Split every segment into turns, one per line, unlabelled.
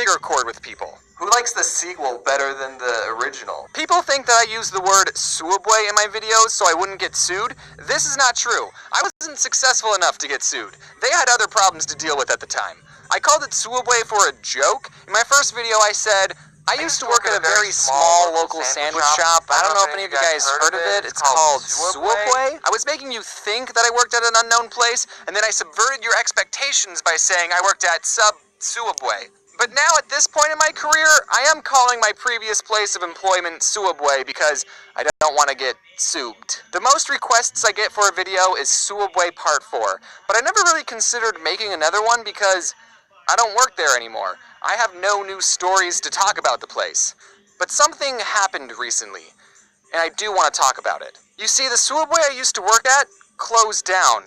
bigger chord with people.
Who likes the sequel better than the original?
People think that I use the word Sooubway in my videos so I wouldn't get sued. This is not true. I wasn't successful enough to get sued. They had other problems to deal with at the time. I called it Sooubway4 a joke. In my first video I said, I used to work at a very small local sandwich shop. I don't know if any of you guys heard of it. It's called Sooubway. I was making you think that I worked at an unknown place, and then I subverted your expectations by saying I worked at Sooubway. But now at this point in my career, I am calling my previous place of employment Sooubway because I don't want to get sued. The most requests I get for a video is Sooubway Part 4, but I never really considered making another one because I don't work there anymore. I have no new stories to talk about the place. But something happened recently, and I do want to talk about it. You see, the Sooubway I used to work at closed down.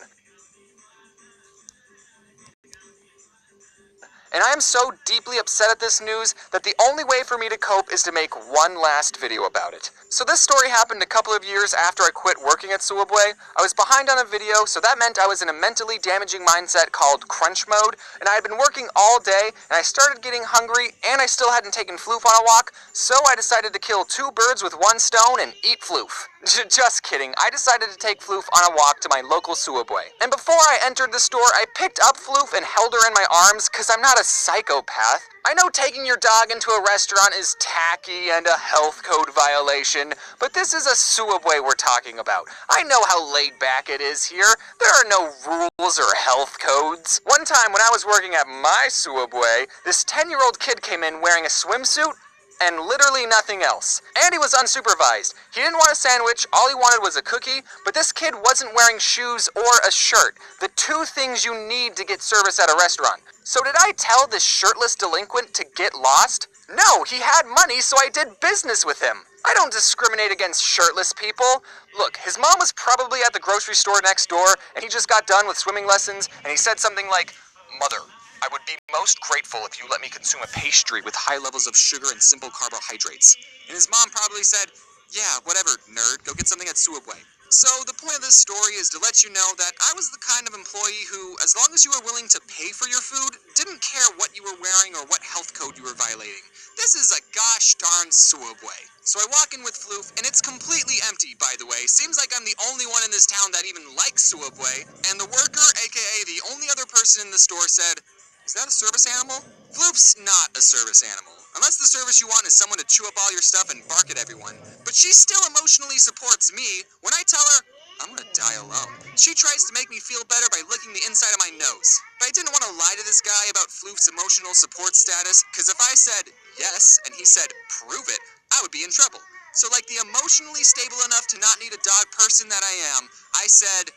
And I am so deeply upset at this news that the only way for me to cope is to make one last video about it. So this story happened a couple of years after I quit working at Sooubway. I was behind on a video, so that meant I was in a mentally damaging mindset called crunch mode, and I had been working all day, and I started getting hungry, and I still hadn't taken Floof on a walk, so I decided to kill 2 birds with 1 stone and eat Floof. Just kidding, I decided to take Floof on a walk to my local Sooubway. And before I entered the store, I picked up Floof and held her in my arms, cause I'm not a psychopath. I know taking your dog into a restaurant is tacky and a health code violation, but this is a Sooubway we're talking about. I know how laid back it is here. There are no rules or health codes. One time when I was working at my Sooubway, this 10-year-old kid came in wearing a swimsuit and literally nothing else. And he was unsupervised. He didn't want a sandwich, all he wanted was a cookie, but this kid wasn't wearing shoes or a shirt. The 2 things you need to get service at a restaurant. So did I tell this shirtless delinquent to get lost? No, he had money, so I did business with him. I don't discriminate against shirtless people. Look, his mom was probably at the grocery store next door, and he just got done with swimming lessons, and he said something like, "Mother, I would be most grateful if you let me consume a pastry with high levels of sugar and simple carbohydrates." And his mom probably said, "Yeah, whatever, nerd, go get something at Sooubway." So the point of this story is to let you know that I was the kind of employee who, as long as you were willing to pay for your food, didn't care what you were wearing or what health code you were violating. This is a gosh darn Sooubway. So I walk in with Floof, and it's completely empty, by the way. Seems like I'm the only one in this town that even likes Sooubway, and the worker, aka the only other person in the store, said, "Is that a service animal?" Floof's not a service animal. Unless the service you want is someone to chew up all your stuff and bark at everyone. But she still emotionally supports me when I tell her, I'm gonna die alone. She tries to make me feel better by licking the inside of my nose. But I didn't want to lie to this guy about Floof's emotional support status, because if I said yes, and he said prove it, I would be in trouble. So like the emotionally stable enough to not need a dog person that I am, I said,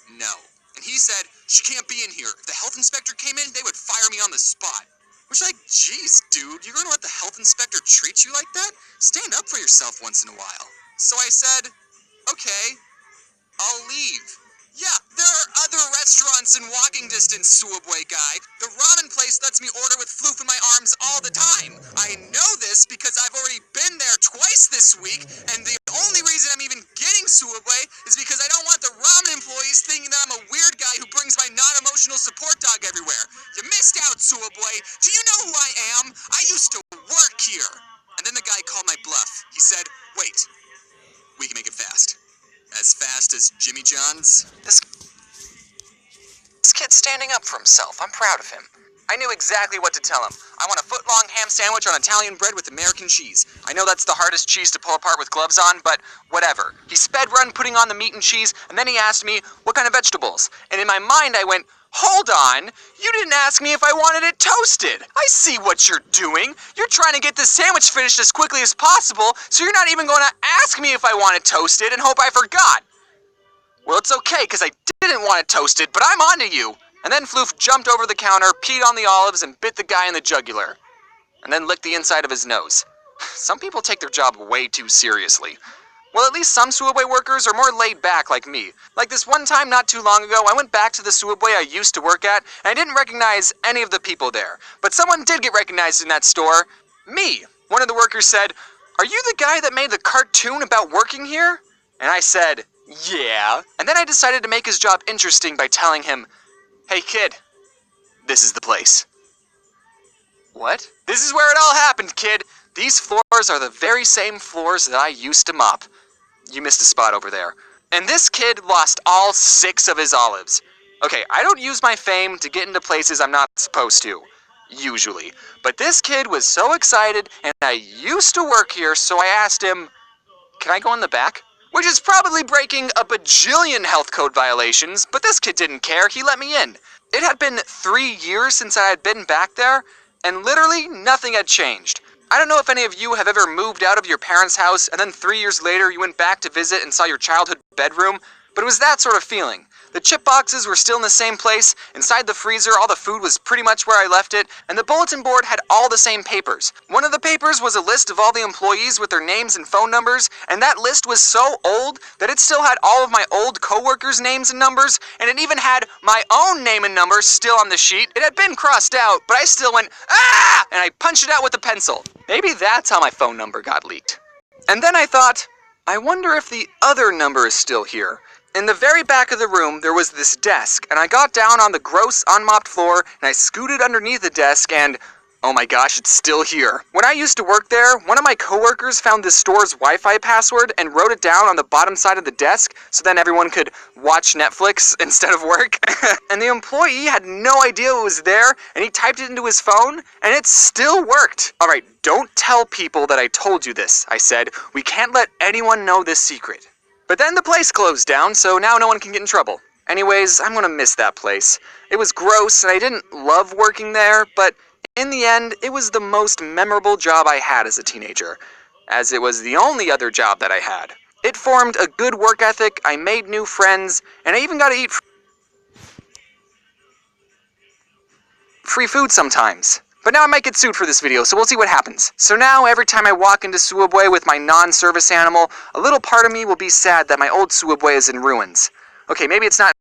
no. And he said, she can't be in here. If the health inspector came in, they would fire me on the spot. Which, like, geez, dude, you're gonna let the health inspector treat you like that? Stand up for yourself once in a while. So I said, okay, I'll leave. Yeah, there are other restaurants in walking distance, Sooubway guy. The ramen place lets me order with Floof in my arms all the time. I know this because I've already been there twice this week, and the only reason I'm even getting Sooubway is because I don't want the ramen employees thinking that I'm a weird guy who brings my non-emotional support dog everywhere. You missed out, Sooubway. Do you know who I am? I used to work here. And then the guy called my bluff. He said, wait, we can make it fast. As fast as Jimmy John's? This kid's standing up for himself. I'm proud of him. I knew exactly what to tell him. I want a foot-long ham sandwich on Italian bread with American cheese. I know that's the hardest cheese to pull apart with gloves on, but whatever. He sped run putting on the meat and cheese, and then he asked me, what kind of vegetables? And in my mind I went, hold on, you didn't ask me if I wanted it toasted. I see what you're doing. You're trying to get this sandwich finished as quickly as possible, so you're not even going to ask me if I want it toasted and hope I forgot. Well, it's okay, because I didn't want it toasted, but I'm onto you. And then Floof jumped over the counter, peed on the olives, and bit the guy in the jugular. And then licked the inside of his nose. Some people take their job way too seriously. Well, at least some Sooubway workers are more laid back like me. Like this one time not too long ago, I went back to the Sooubway I used to work at, and I didn't recognize any of the people there. But someone did get recognized in that store. Me. One of the workers said, "Are you the guy that made the cartoon about working here?" And I said, "Yeah." And then I decided to make his job interesting by telling him, "Hey kid, this is the place." What? This is where it all happened, kid. These floors are the very same floors that I used to mop. You missed a spot over there. And this kid lost all 6 of his olives. Okay, I don't use my fame to get into places I'm not supposed to. Usually. But this kid was so excited, and I used to work here, so I asked him, can I go in the back? Which is probably breaking a bajillion health code violations, but this kid didn't care, he let me in. It had been 3 years since I had been back there, and literally nothing had changed. I don't know if any of you have ever moved out of your parents' house, and then 3 years later you went back to visit and saw your childhood bedroom, but it was that sort of feeling. The chip boxes were still in the same place, inside the freezer all the food was pretty much where I left it, and the bulletin board had all the same papers. One of the papers was a list of all the employees with their names and phone numbers, and that list was so old that it still had all of my old coworkers' names and numbers, and it even had my own name and number still on the sheet. It had been crossed out, but I still went, ah! And I punched it out with a pencil. Maybe that's how my phone number got leaked. And then I thought, I wonder if the other number is still here. In the very back of the room, there was this desk, and I got down on the gross, unmopped floor, and I scooted underneath the desk, and oh my gosh, it's still here. When I used to work there, one of my coworkers found this store's Wi-Fi password and wrote it down on the bottom side of the desk, so then everyone could watch Netflix instead of work. And the employee had no idea it was there, and he typed it into his phone, and it still worked. Alright, don't tell people that I told you this, I said. We can't let anyone know this secret. But then the place closed down, so now no one can get in trouble. Anyways, I'm gonna miss that place. It was gross, and I didn't love working there, but in the end, it was the most memorable job I had as a teenager, as it was the only other job that I had. It formed a good work ethic, I made new friends, and I even got to eat free food sometimes. But now I might get sued for this video, so we'll see what happens. So now, every time I walk into Sooubway with my non-service animal, a little part of me will be sad that my old Sooubway is in ruins. Okay, maybe it's not